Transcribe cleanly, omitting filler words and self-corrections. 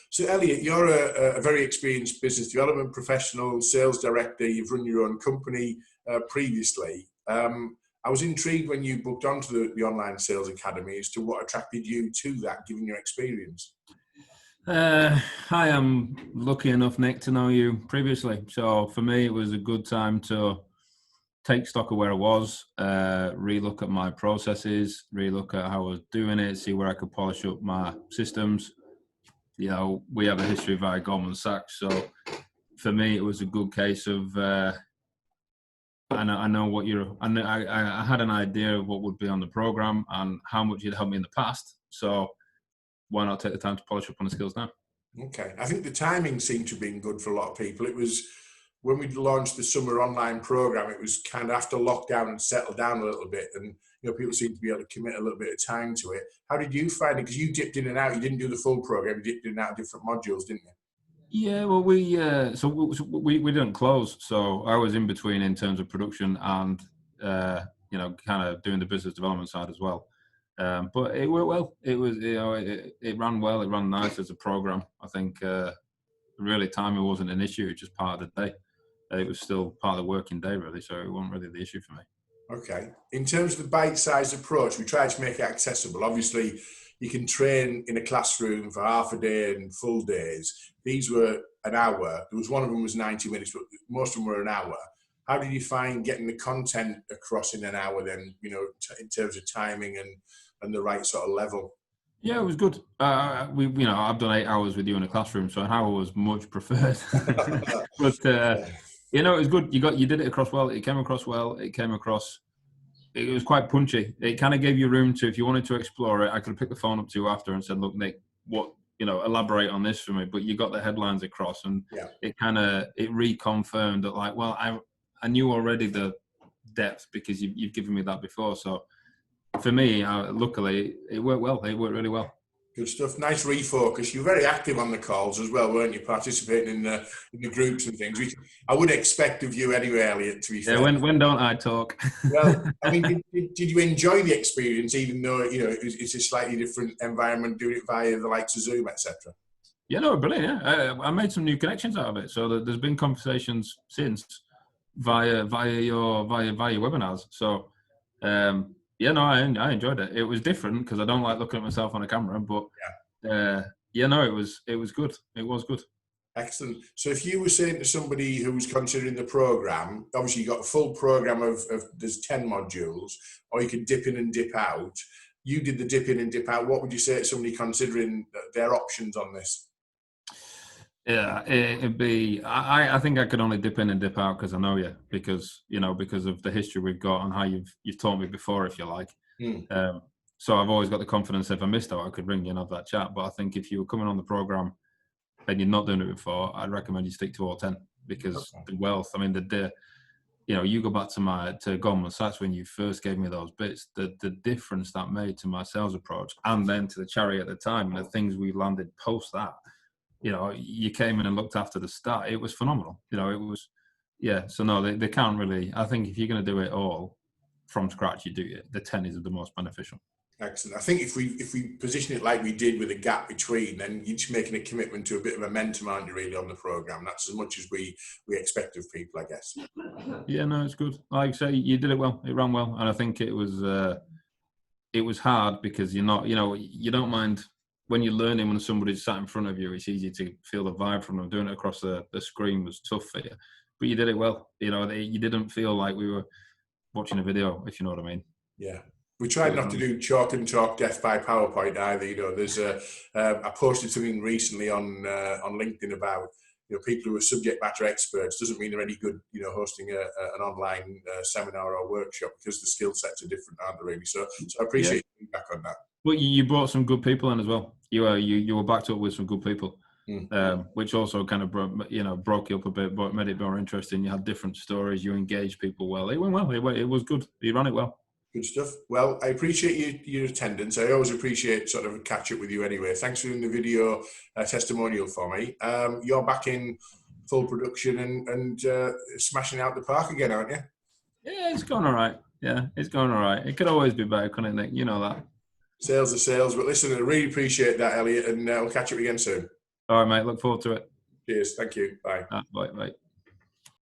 So, Elliott, you're a very experienced business development professional, sales director. You've run your own company previously. I was intrigued when you booked onto the Online Sales Academy as to what attracted you to that, given your experience. I am lucky enough, Nick, to know you previously. So for me, it was a good time to take stock of where I was, relook at my processes, relook at how I was doing it, see where I could polish up my systems. You know, we have a history via Goldman Sachs. So for me, it was a good case of, I know what I had an idea of what would be on the program and how much it helped me in the past. So why not take the time to polish up on the skills now? Okay. I think the timing seemed to have been good for a lot of people. It was when we launched the summer online program, it was kind of after lockdown and settled down a little bit. And, people seemed to be able to commit a little bit of time to it. How did you find it? Because you dipped in and out. You didn't do the full program. You dipped in and out of different modules, didn't you? Yeah, well, we didn't close. So I was in between in terms of production and, kind of doing the business development side as well. But it worked well. It was, it ran well. It ran nice as a program. I think really timing wasn't an issue. It's just part of the day. It was still part of the working day, really. So it wasn't really the issue for me. Okay. In terms of the bite-sized approach, we tried to make it accessible. Obviously, you can train in a classroom for half a day and full days. These were an hour. There was one of them was 90 minutes, but most of them were an hour. How did you find getting the content across in an hour then, in terms of timing and the right sort of level? Yeah, it was good. I've done 8 hours with you in a classroom, so an hour was much preferred. But it was good. You did it across well. It came across well. It was quite punchy. It kind of gave you room to, if you wanted to explore it, I could have picked the phone up to you after and said, "Look, Nick, elaborate on this for me." But you got the headlines across, and it reconfirmed that, I knew already the depth because you've given me that before. So for me, luckily, it worked well. It worked really well. Good stuff. Nice refocus. You're very active on the calls as well, weren't you? Participating in the groups and things, which I would expect of you anyway, Elliott, to be fair. Yeah, when don't I talk? Well, I mean, did you enjoy the experience, even though, it's a slightly different environment, doing it via the likes of Zoom, etc.? Yeah, no, brilliant. Yeah. I made some new connections out of it. So there's been conversations since via your webinars. So, I enjoyed it. It was different because I don't like looking at myself on a camera, but it was good. It was good. Excellent. So if you were saying to somebody who was considering the program, obviously you got a full program of there's 10 modules, or you could dip in and dip out. You did the dip in and dip out. What would you say to somebody considering their options on this? Yeah, it'd be. I think I could only dip in and dip out because I know you, because of the history we've got and how you've taught me before, if you like. So I've always got the confidence. If I missed out, I could ring you and have that chat. But I think if you were coming on the program and you're not doing it before, I'd recommend you stick to all 10 because the wealth. I mean, you go back to Goldman Sachs when you first gave me those bits. The difference that made to my sales approach, and then to the charity at the time, and the things we landed post that. You came in and looked after the start. It was phenomenal. It was, So no, they can't really. I think if you're going to do it all from scratch, you do it. The 10 is the most beneficial. Excellent. I think if we position it like we did with a gap between, then you're just making a commitment to a bit of momentum, aren't you, really, on the program? That's as much as we expect of people, I guess. Yeah, no, it's good. Like I say, you did it well. It ran well, and I think it was hard because you're not, you don't mind. When you're learning, when somebody's sat in front of you, it's easy to feel the vibe from them. Doing it across the screen was tough for you, but you did it well. You didn't feel like we were watching a video, if you know what I mean. Yeah. We tried not to do chalk and talk death by PowerPoint either. There's I posted something recently on LinkedIn about people who are subject matter experts. Doesn't mean they're any good, hosting an online seminar or workshop, because the skill sets are different, aren't they, really? So I appreciate your feedback on that. Well, you brought some good people in as well. You were backed up with some good people, which also kind of broke you up a bit, but made it more interesting. You had different stories. You engaged people well. It went well. It was good. You ran it well. Good stuff. Well, I appreciate your attendance. I always appreciate sort of a catch up with you anyway. Thanks for doing the video testimonial for me. You're back in full production and smashing out the park again, aren't you? Yeah, it's going all right. Yeah, it's going all right. It could always be better, couldn't it, Nick? You know that. Sales are sales. But listen, I really appreciate that, Elliott, and we'll catch up again soon. All right, mate. Look forward to it. Cheers. Thank you. Bye. Bye.